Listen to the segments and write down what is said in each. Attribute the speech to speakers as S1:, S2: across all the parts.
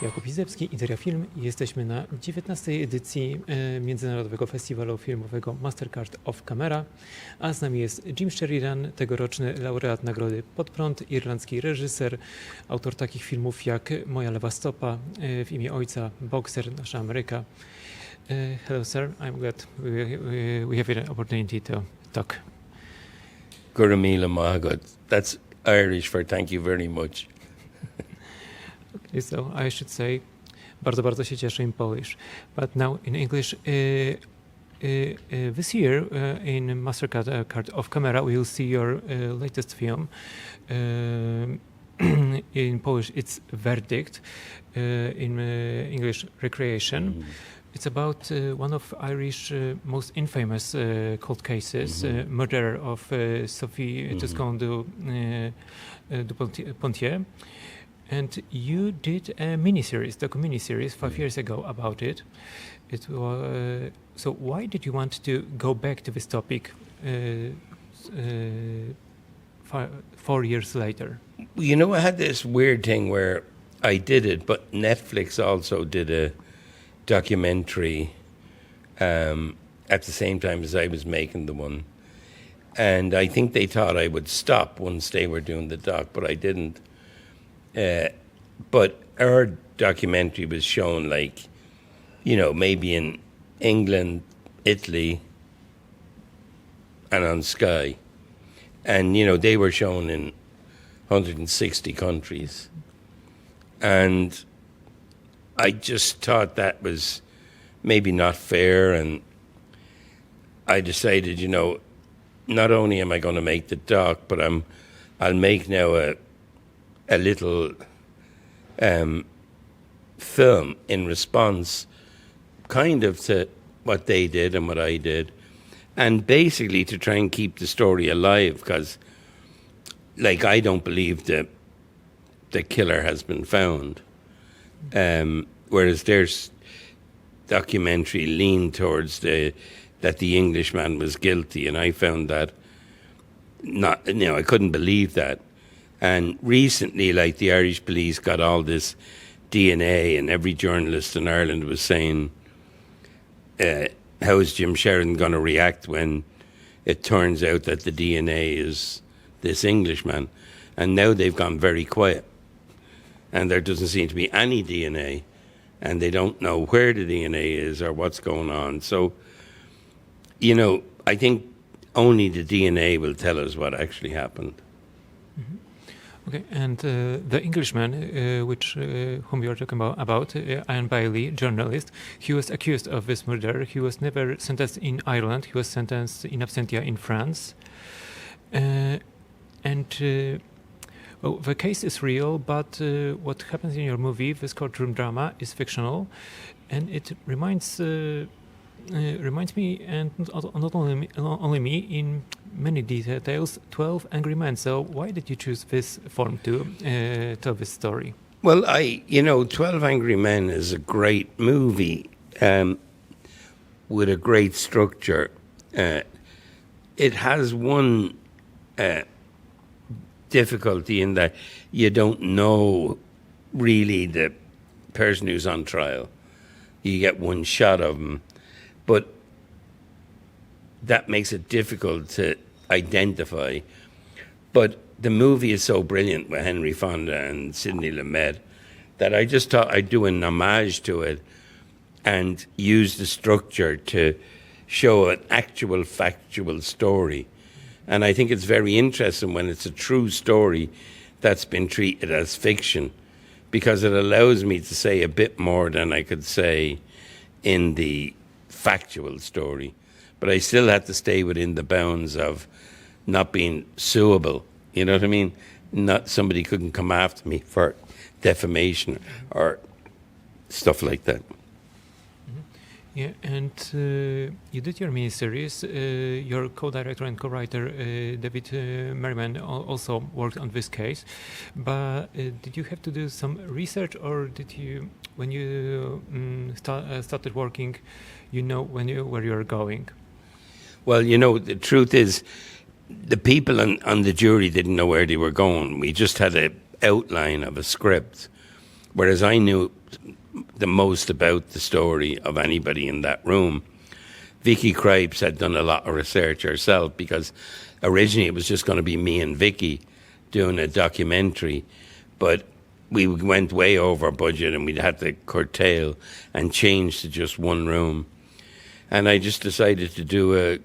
S1: Jakub Izdebski, Interia Film. Jesteśmy na 19. edycji Międzynarodowego Festiwalu Filmowego Mastercard of Camera, a z nami jest Jim Sheridan, tegoroczny laureat nagrody Podprąd, irlandzki reżyser, autor takich filmów jak Moja lewa stopa, W imię ojca, Bokser, Nasza Ameryka. Hello sir, I'm glad we have an opportunity to talk.
S2: Guramila Mahagot. That's Irish for thank you very much.
S1: Okay, so I should say, bardzo się cieszę in Polish. But now in English, this year in Mastercard of Camera, we'll see your latest film. In Polish, it's Werdykt. In English, Recreation. Mm. It's about one of Irish most infamous cold cases, murder of Sophie Toscan du Pontier. And you did a docu-miniseries 5 years ago about it. It was, so why did you want to go back to this topic 4 years later?
S2: You know, I had this weird thing where I did it, but Netflix also did a documentary at the same time as I was making the one. And I think they thought I would stop once they were doing the doc, but I didn't. But our documentary was shown, like, you know, maybe in England, Italy, and on Sky. And, you know, they were shown in 160 countries. And I just thought that was maybe not fair. And I decided, you know, not only am I going to make the doc, but I'll make now a little film in response kind of to what they did and what I did, and basically to try and keep the story alive, because like I don't believe that the killer has been found, whereas their documentary leaned towards that the Englishman was guilty, and I found that not, you know, I couldn't believe that. And recently, like, the Irish police got all this DNA, and every journalist in Ireland was saying, how is Jim Sheridan going to react when it turns out that the DNA is this Englishman? And now they've gone very quiet. And there doesn't seem to be any DNA, and they don't know where the DNA is or what's going on. So, you know, I think only the DNA will tell us what actually happened.
S1: Mm-hmm. Okay, and the Englishman, whom you are talking about, Ian Bailey, journalist, he was accused of this murder. He was never sentenced in Ireland. He was sentenced in absentia in France. Well, the case is real, but what happens in your movie, this courtroom drama, is fictional, and it reminds me, and not only me, in many details, 12 Angry Men. So why did you choose this form to tell this story?
S2: Well, 12 Angry Men is a great movie with a great structure. It has one difficulty in that you don't know really the person who's on trial. You get one shot of them, but that makes it difficult to identify. But the movie is so brilliant with Henry Fonda and Sidney Lumet that I just thought I'd do an homage to it and use the structure to show an actual factual story. And I think it's very interesting when it's a true story that's been treated as fiction, because it allows me to say a bit more than I could say in the factual story. But I still had to stay within the bounds of not being suable. You know what I mean? Not somebody couldn't come after me for defamation or stuff like that.
S1: Yeah, and you did your miniseries. Your co-director and co-writer David Merriman also worked on this case. But did you have to do some research, or did you, when you started working, you know where you were going?
S2: Well, you know, the truth is, the people on the jury didn't know where they were going. We just had an outline of a script, whereas I knew the most about the story of anybody in that room. Vicky Krieps had done a lot of research herself, because originally it was just going to be me and Vicky doing a documentary, but we went way over budget and we'd had to curtail and change to just one room. And I just decided to do a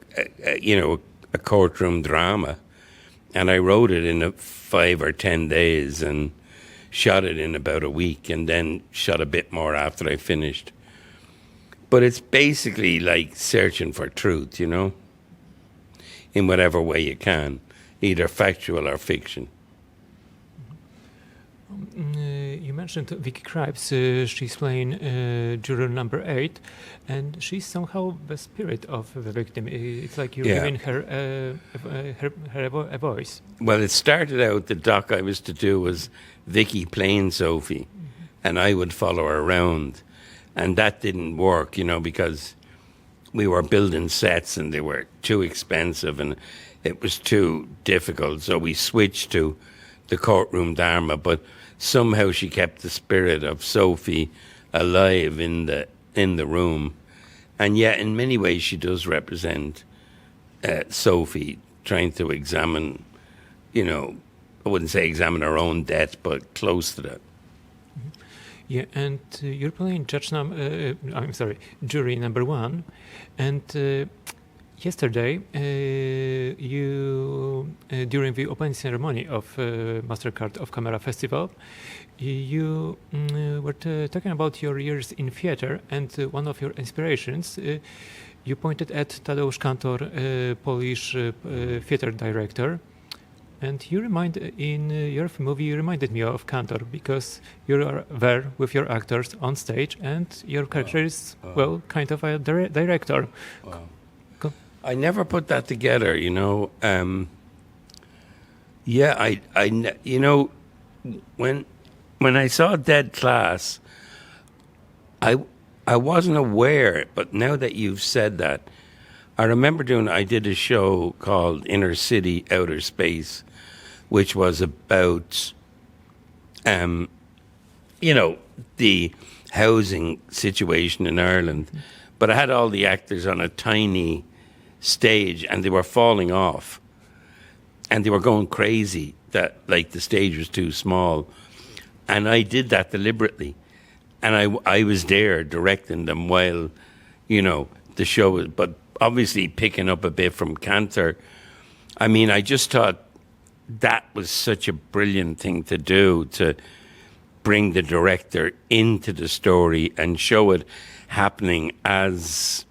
S2: courtroom drama, and I wrote it in 5 or 10 days and shot it in about a week, and then shot a bit more after I finished. But it's basically like searching for truth, in whatever way you can, either factual or fiction.
S1: You mentioned Vicky Krieps. She's playing juror number 8, and she's somehow the spirit of the victim. It's like you're giving her a voice.
S2: Well, it started out, the doc I was to do was Vicky playing Sophie, and I would follow her around. And that didn't work, because we were building sets and they were too expensive and it was too difficult. So we switched to the courtroom drama, but somehow she kept the spirit of Sophie alive in the room. And yet, in many ways, she does represent Sophie trying to examine, I wouldn't say examine her own death, but close to that.
S1: Yeah, and you're playing jury number 1, and yesterday you during the opening ceremony of Mastercard of Camera Festival, you were talking about your years in theater, and one of your inspirations, you pointed at Tadeusz Kantor, Polish theater director. And you in your movie, you reminded me of Kantor, because you are there with your actors on stage, and your character is, kind of a director.
S2: Wow. I never put that together, when I saw Dead Class, I wasn't aware, but now that you've said that, I remember I did a show called Inner City, Outer Space, which was about, the housing situation in Ireland. But I had all the actors on a tiny stage, and they were falling off. And they were going crazy that, the stage was too small. And I did that deliberately. And I was there directing them while, the show was, but obviously picking up a bit from Kantor. I mean, I just thought that was such a brilliant thing to do, to bring the director into the story and show it happening as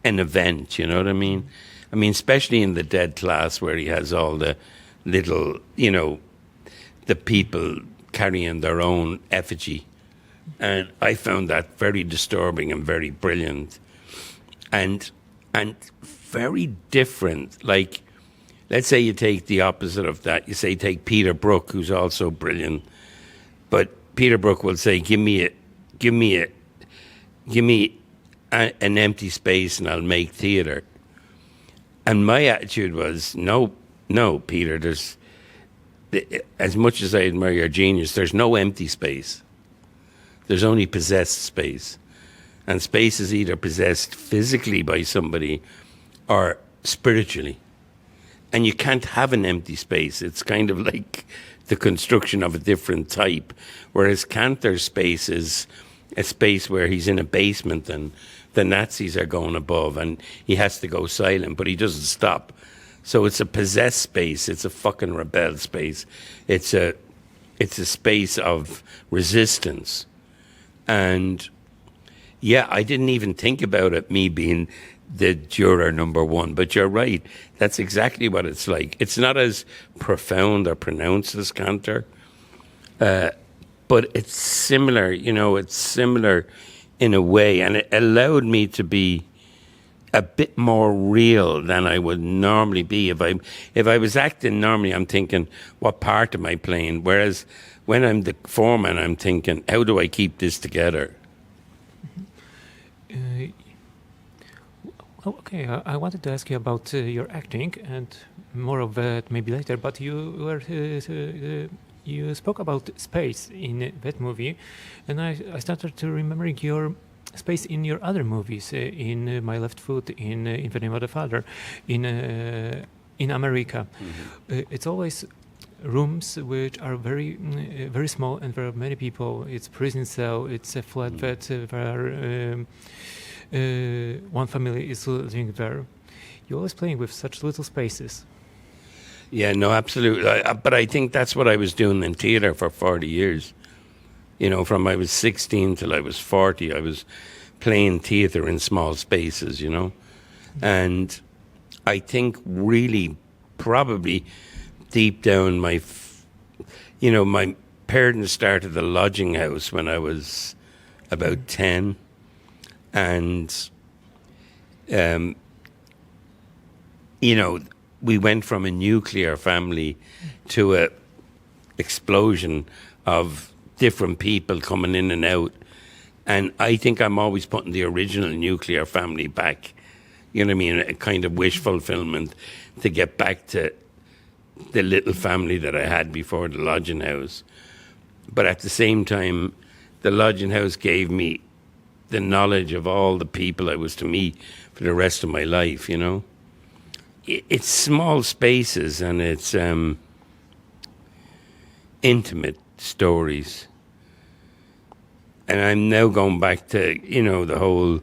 S2: an event, you know what I mean? I mean, especially in the Dead Class, where he has all the little, the people carrying their own effigy. And I found that very disturbing and very brilliant. And very different. Let's say you take the opposite of that. You say take Peter Brook, who's also brilliant, but Peter Brook will say, "Give me an empty space, and I'll make theatre." And my attitude was, "No, Peter. There's, as much as I admire your genius, there's no empty space. There's only possessed space, and space is either possessed physically by somebody or spiritually." And you can't have an empty space. It's kind of like the construction of a different type. Whereas Kantor's space is a space where he's in a basement and the Nazis are going above and he has to go silent, but he doesn't stop. So it's a possessed space. It's a fucking rebel space. It's a space of resistance. And yeah, I didn't even think about it, me being the juror number 1, but you're right. That's exactly what it's like. It's not as profound or pronounced as Kantor, but it's similar, it's similar in a way, and it allowed me to be a bit more real than I would normally be. If I was acting normally, I'm thinking, what part am I playing? Whereas when I'm the foreman, I'm thinking, how do I keep this together?
S1: Okay, I wanted to ask you about your acting, and more of that maybe later, but you were you spoke about space in that movie, and I started to remembering your space in your other movies, in My Left Foot, in The Name of the Father, in America. It's always rooms which are very very small, and there are many people. It's prison cell. It's a flat that there are one family is living there. You're always playing with such little spaces.
S2: Yeah, no, absolutely. But I think that's what I was doing in theatre for 40 years. You know, from I was 16 till I was 40, I was playing theatre in small spaces, you know. And I think really probably deep down my parents started the lodging house when I was about 10. And, you know, we went from a nuclear family to a explosion of different people coming in and out. And I think I'm always putting the original nuclear family back. You know what I mean? A kind of wish fulfillment to get back to the little family that I had before the lodging house. But at the same time, the lodging house gave me the knowledge of all the people I was to meet for the rest of my life, you know? It's small spaces and it's intimate stories. And I'm now going back to, you know, the whole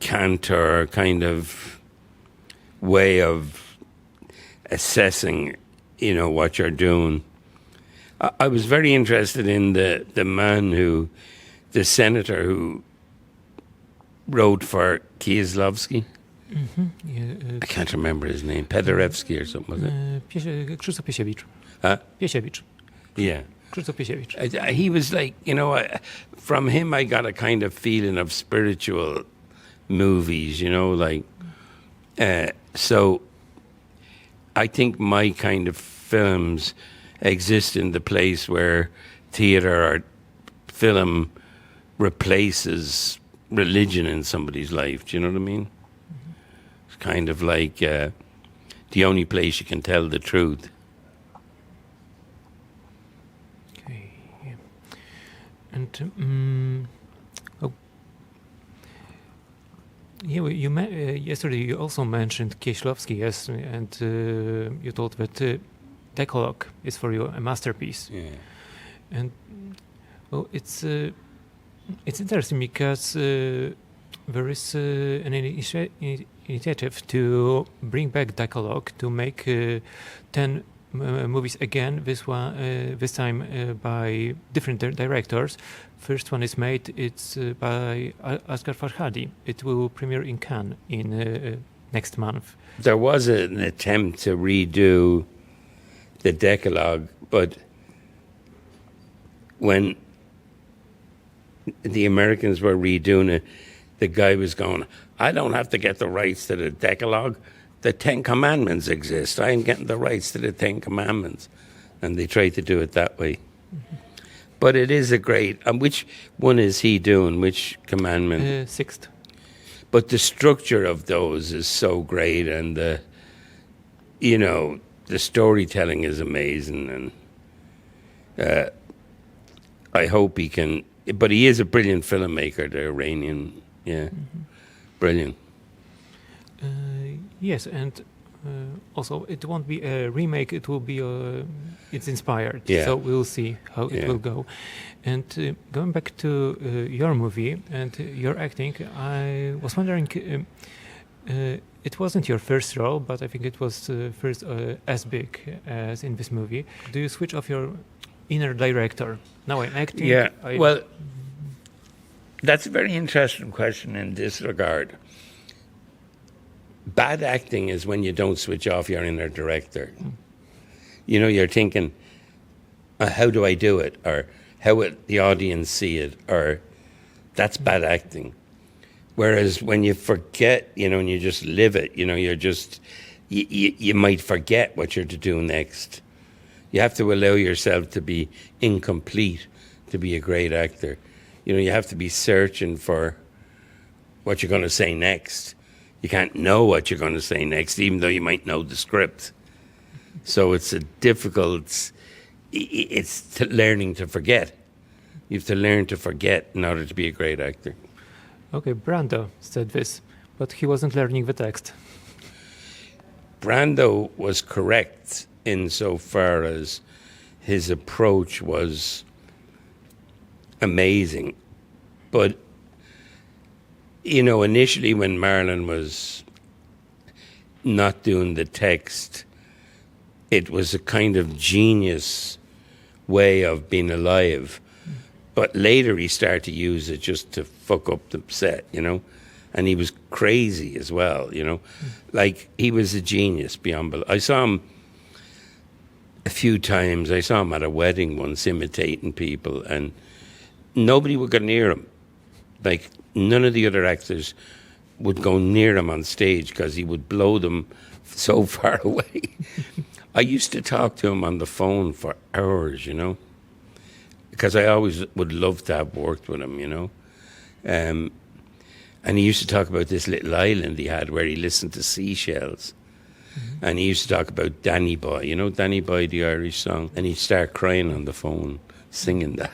S2: Kantor kind of way of assessing, you know, what you're doing. I was very interested in the man who, the senator who wrote for Kieslowski.
S1: Yeah,
S2: I can't remember his name. Paderewski or something, was it?
S1: Krzysztof Piesiewicz.
S2: Huh?
S1: Piesiewicz.
S2: Yeah.
S1: Krzysztof Piesiewicz.
S2: He was like, you know, from him I got a kind of feeling of spiritual movies, you know, like, so I think my kind of films exist in the place where theatre or film replaces religion in somebody's life. Do you know what I mean? It's kind of like the only place you can tell the truth.
S1: Okay. Yeah. And yesterday you also mentioned Kieślowski, yes, and you told that Decalogue is for you a masterpiece.
S2: Yeah.
S1: And well, it's interesting because there is an initiative to bring back Decalogue, to make 10 movies again. This time by different directors. First one is made. It's by Asghar Farhadi. It will premiere in Cannes in next month.
S2: There was an attempt to redo the Decalogue, but when the Americans were redoing it, the guy was going, I don't have to get the rights to the Decalogue. The 10 Commandments exist. I ain't getting the rights to the 10 Commandments. And they tried to do it that way. Mm-hmm. But it is a great... And which one is he doing? Which commandment?
S1: Sixth.
S2: But the structure of those is so great, and the storytelling is amazing, and I hope he can... But he is a brilliant filmmaker, the Iranian. Yeah, brilliant.
S1: Yes, and also it won't be a remake. It will be it's inspired.
S2: Yeah.
S1: So we'll see how it will go. And going back to your movie and your acting, I was wondering. It wasn't your first role, but I think it was first as big as in this movie. Do you switch off your inner director? Now I'm acting.
S2: Yeah. Well, that's a very interesting question in this regard. Bad acting is when you don't switch off your inner director. You know, you're thinking, how do I do it? Or how would the audience see it? Or that's bad acting. Whereas when you forget, you know, and you just live it, you know, you're just, you might forget what you're to do next. You have to allow yourself to be incomplete to be a great actor. You know, you have to be searching for what you're going to say next. You can't know what you're going to say next, even though you might know the script. So it's a difficult it's learning to forget. You have to learn to forget in order to be a great actor.
S1: Okay, Brando said this, but he wasn't learning the text.
S2: Brando was correct insofar as his approach was amazing. But, you know, initially when Marlon was not doing the text, it was a kind of genius way of being alive. But later he started to use it just to fuck up the set, you know? And he was crazy as well, you know? Like, he was a genius beyond belief. I saw him a few times. I saw him at a wedding once imitating people, and nobody would go near him. Like, none of the other actors would go near him on stage because he would blow them so far away. I used to talk to him on the phone for hours, you know? Because I always would love to have worked with him, you know. And he used to talk about this little island he had where he listened to seashells. Mm-hmm. And he used to talk about Danny Boy, you know, Danny Boy, the Irish song. And he'd start crying on the phone, singing that.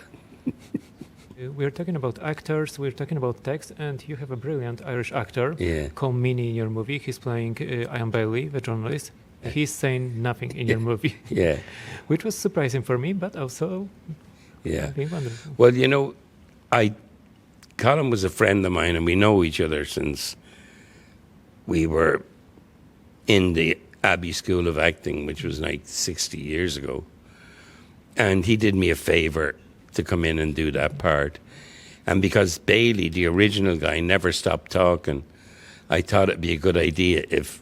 S1: We're talking about actors, we're talking about text, and you have a brilliant Irish actor,
S2: Yeah.
S1: Minnie, in your movie. He's playing Ian Bailey, the journalist. He's saying nothing in your movie.
S2: Yeah.
S1: Which was surprising for me, but also...
S2: Yeah.
S1: Wonderful.
S2: Well, you know, Colin was a friend of mine, and we know each other since we were in the Abbey School of Acting, which was like 60 years ago. And he did me a favor to come in and do that part. And because Bailey, the original guy, never stopped talking, I thought it'd be a good idea if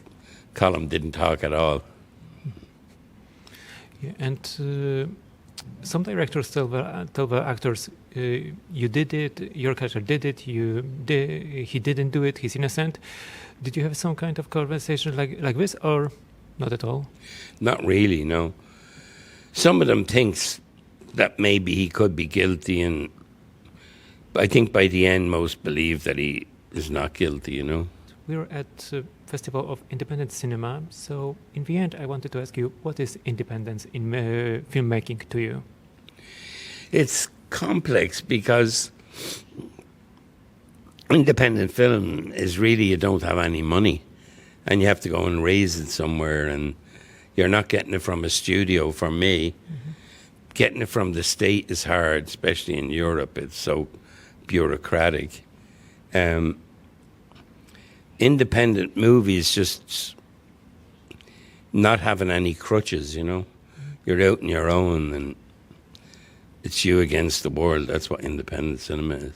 S2: Colin didn't talk at all.
S1: Yeah, and... some directors tell the actors, you did it, your character did it, he didn't do it, he's innocent. Did you have some kind of conversation like this, or not at all?
S2: Not really, no. Some of them thinks that maybe he could be guilty, and I think by the end most believe that he is not guilty, you know.
S1: We're at Festival of Independent Cinema, so in the end I wanted to ask you, what is independence in filmmaking to you?
S2: It's complex because independent film is really you don't have any money and you have to go and raise it somewhere, and you're not getting it from a studio. For me, mm-hmm. Getting it from the state is hard, especially in Europe. It's so bureaucratic. Independent movies just not having any crutches, you know. You're out on your own and it's you against the world. That's what independent cinema is.